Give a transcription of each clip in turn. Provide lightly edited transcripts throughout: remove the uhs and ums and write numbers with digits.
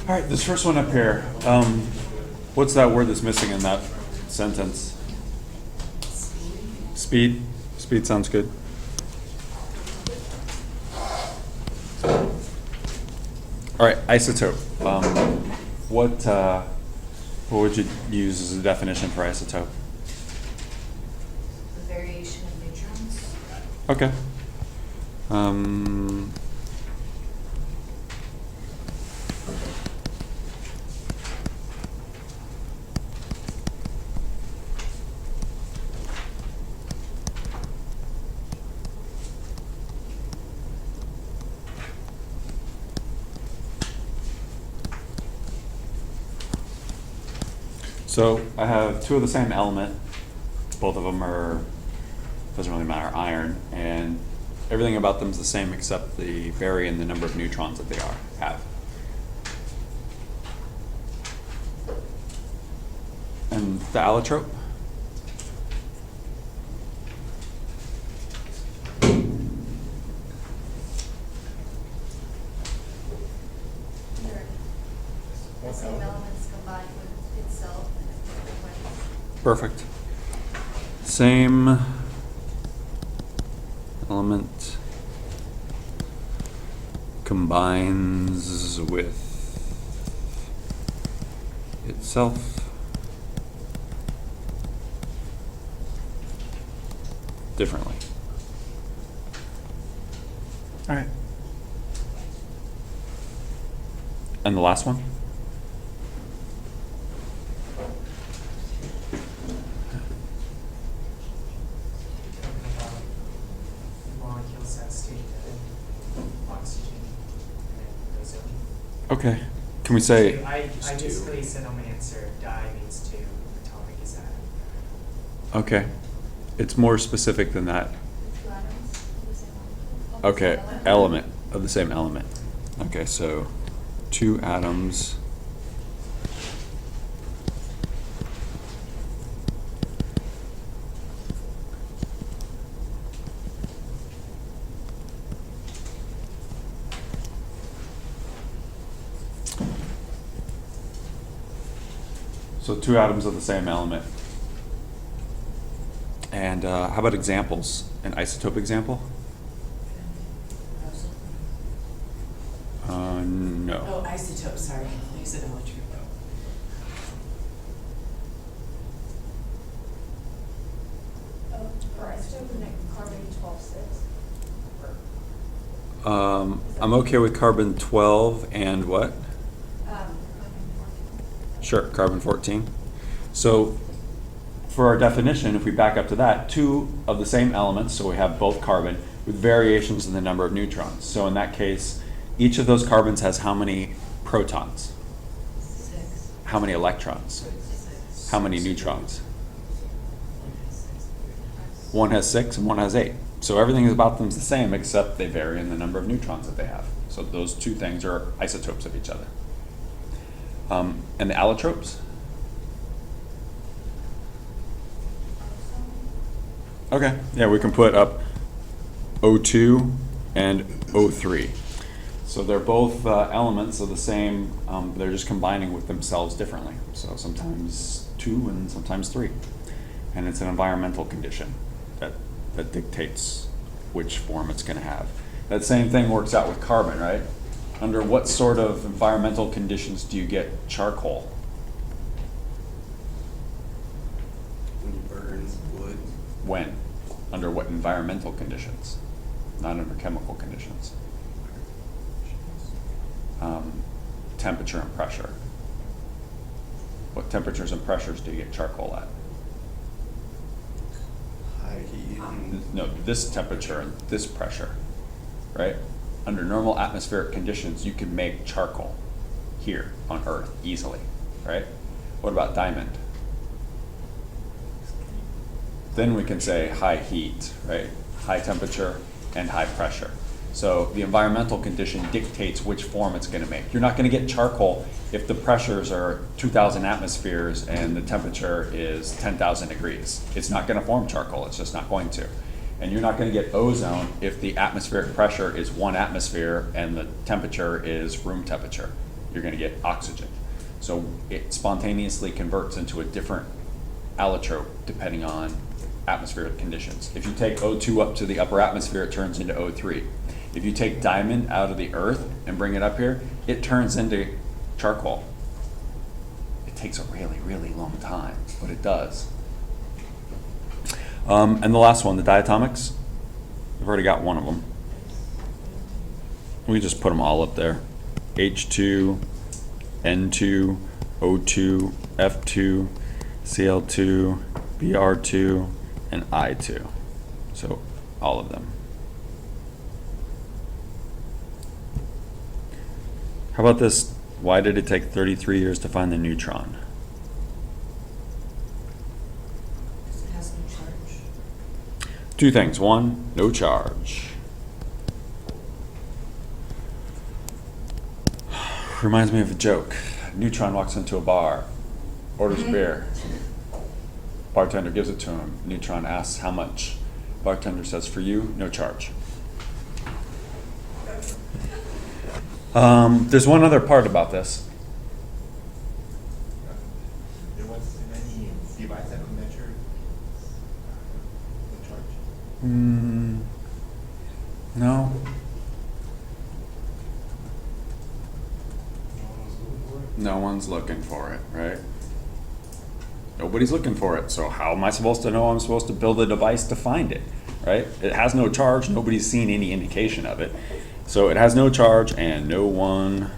All right, this first one up here, what's that word that's missing in that sentence? Speed? Speed sounds good. All right, isotope. What would you use as a definition for isotope? The variation of neutrons. Okay. So I have two of the same element. Both of them are, doesn't really matter, iron, and everything about them is the same except they vary in the number of neutrons that they have. And the allotrope? The same elements combined with itself in a different way. Perfect. Same element combines with itself differently. All right. And the last one? Molecules that state oxygen and ozone. Okay. Can we say? I basically said on my answer, di means two, atomic is atom. Okay. It's more specific than that. The two atoms of the same element. Okay, element of the same element. Okay, so two atoms. So two atoms of the same element. And how about examples? An isotope example? No. Oh, isotope, sorry. You said allotrope. For isotope, we make carbon 12-6. I'm okay with carbon 12 and what? Carbon 14. Sure, carbon 14. So for our definition, if we back up to that, two of the same elements, so we have both carbon, with variations in the number of neutrons. So in that case, each of those carbons has how many protons? 6. How many electrons? How many neutrons? One has 6 and one has 8. So everything about them is the same except they vary in the number of neutrons that they have. So those two things are isotopes of each other. And the allotropes? Okay, yeah, we can put up O2 and O3. So they're both elements of the same, they're just combining with themselves differently. So sometimes 2 and sometimes 3. And it's an environmental condition that dictates which form it's going to have. That same thing works out with carbon, right? Under what sort of environmental conditions do you get charcoal? When you burn wood. When? Under what environmental conditions? Not under chemical conditions. Temperature and pressure. What temperatures and pressures do you get charcoal at? High heat. No, this temperature and this pressure, right? Under normal atmospheric conditions, you can make charcoal here on Earth easily, right? What about diamond? Then we can say high heat, right? High temperature and high pressure. So the environmental condition dictates which form it's going to make. You're not going to get charcoal if the pressures are 2,000 atmospheres and the temperature is 10,000 degrees. It's not going to form charcoal. It's just not going to. And you're not going to get ozone if the atmospheric pressure is 1 atmosphere and the temperature is room temperature. you're gonna get oxygen. So it spontaneously converts into a different allotrope depending on atmospheric conditions. If you take O2 up to the upper atmosphere, it turns into O3. If you take diamond out of the earth and bring it up here, it turns into charcoal. It takes a really, really long time, but it does. And the last one, the diatomics. We've already got one of them. We just put them all up there. H2, N2, O2, F2, Cl2, Br2, and I2. So all of them. How about this? Why did it take 33 years to find the neutron? It has no charge. Two things. One, no charge. Reminds me of a joke. Neutron walks into a bar, orders a beer. Bartender gives it to him. Neutron asks how much. Bartender says, for you, no charge. There's one other part about this. There was any device that could measure the charge? No. No one's looking for it, right? Nobody's looking for it, so how am I supposed to know I'm supposed to build a device to find it, right? It has no charge, nobody's seen any indication of it. So it has no charge and no one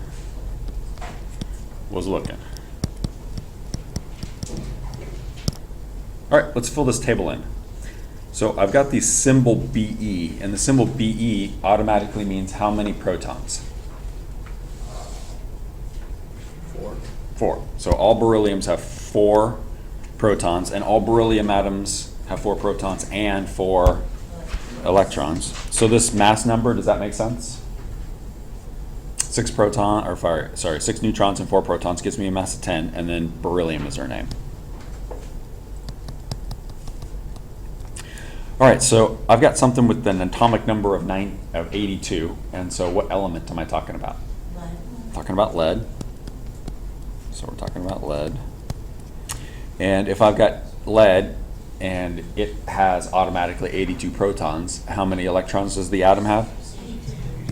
was looking. All right, let's fill this table in. So I've got the symbol Be, and the symbol Be automatically means how many protons? 4. 4. So all berylliums have 4 protons, and all beryllium atoms have 4 protons and 4 electrons. So this mass number, does that make sense? 6 neutrons and 4 protons gives me a mass of 10, and then beryllium is our name. All right, so I've got something with an atomic number of 82, and so what element am I talking about? Lead. Talking about lead. So we're talking about lead. And if I've got lead and it has automatically 82 protons, how many electrons does the atom have?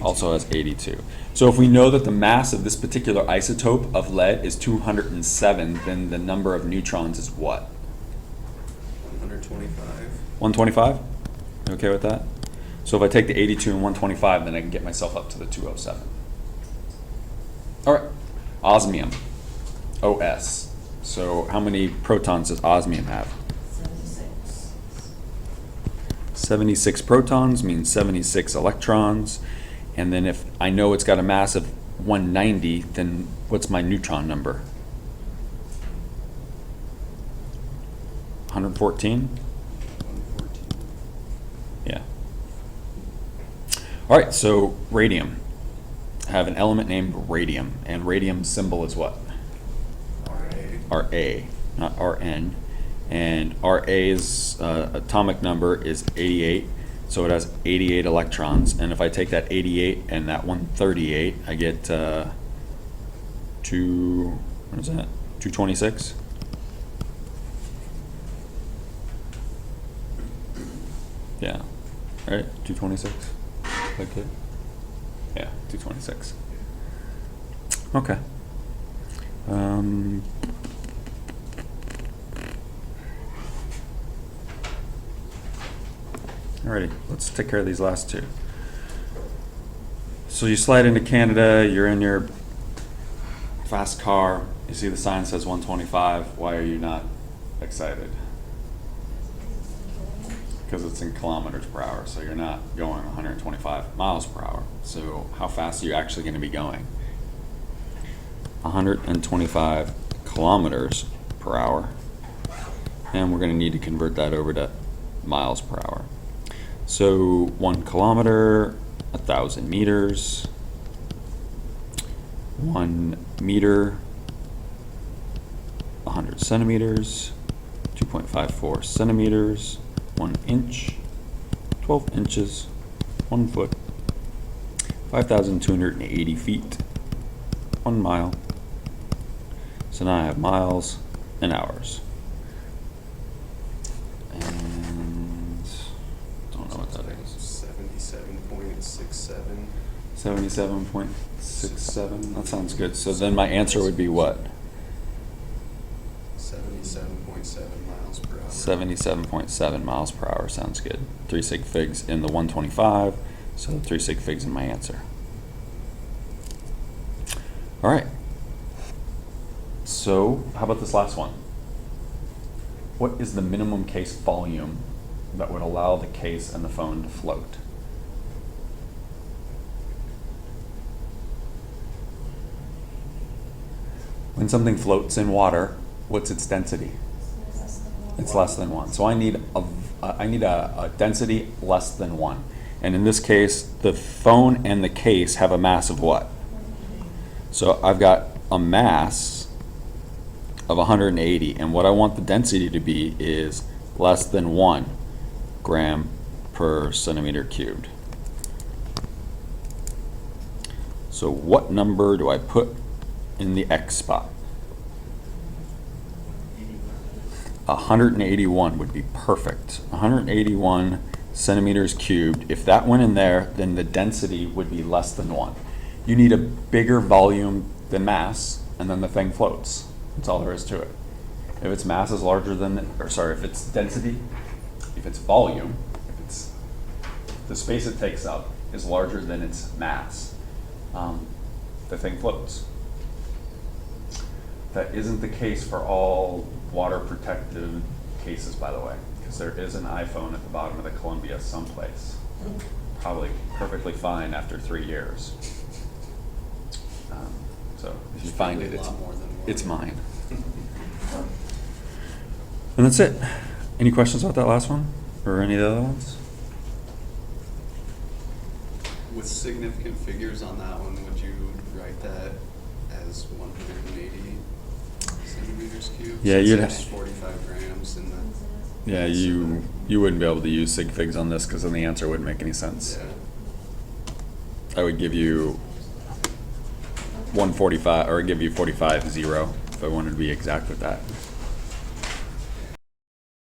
Also has 82. So if we know that the mass of this particular isotope of lead is 207, then the number of neutrons is what? 125. 125? You okay with that? So if I take the 82 and 125, then I can get myself up to the 207. All right, osmium, OS. So how many protons does osmium have? 76. 76 protons means 76 electrons. And then if I know it's got a mass of 190, then what's my neutron number? 114? 114. Yeah. All right, so radium. I have an element named radium, and radium symbol is what? RA. Ra, not Rn. And Ra's atomic number is 88, so it has 88 electrons. And if I take that 88 and that 138, I get 226? Yeah, right, 226, like it? Yeah, 226. Okay. Alrighty, let's take care of these last two. So you slide into Canada, you're in your fast car, you see the sign says 125, why are you not excited? Because it's in kilometers per hour, so you're not going 125 miles per hour. So how fast are you actually going to be going? 125 kilometers per hour. And we're going to need to convert that over to miles per hour. So 1 kilometer, 1,000 meters. 1 meter, 100 centimeters. 2.54 centimeters. 1 inch, 12 inches, 1 foot, 5,280 feet, 1 mile. So now I have miles and hours. And don't know what that is. 77.67. 77.67, that sounds good. So then my answer would be what? 77.7 miles per hour. 77.7 miles per hour, sounds good. 3 sig figs in the 125, so 3 sig figs in my answer. All right. So how about this last one? What is the minimum case volume that would allow the case and the phone to float? When something floats in water, what's its density? It's less than 1. So I need a density less than 1. And in this case, the phone and the case have a mass of what? So I've got a mass of 180, and what I want the density to be is less than 1 gram per centimeter cubed. So what number do I put in the X spot? 181 would be perfect. 181 centimeters cubed. If that went in there, then the density would be less than 1. You need a bigger volume than mass, and then the thing floats. That's all there is to it. If its mass is larger than, if its density, if its volume, if it's the space it takes up is larger than its mass, the thing floats. That isn't the case for all water protected cases, by the way, because there is an iPhone at the bottom of the Columbia someplace. Probably perfectly fine after 3 years. So if you find it, Probably a lot more than one. it's mine. And that's it. Any questions about that last one or any of the other ones? With significant figures on that one, would you write that as 180 centimeters cubed? Yeah, Since you'd there's ha- 45 grams in the. Yeah, you wouldn't be able to use sig figs on this because then the answer wouldn't make any sense. Yeah. I would give you 145, or I'd give you 45.0 if I wanted to be exact with that.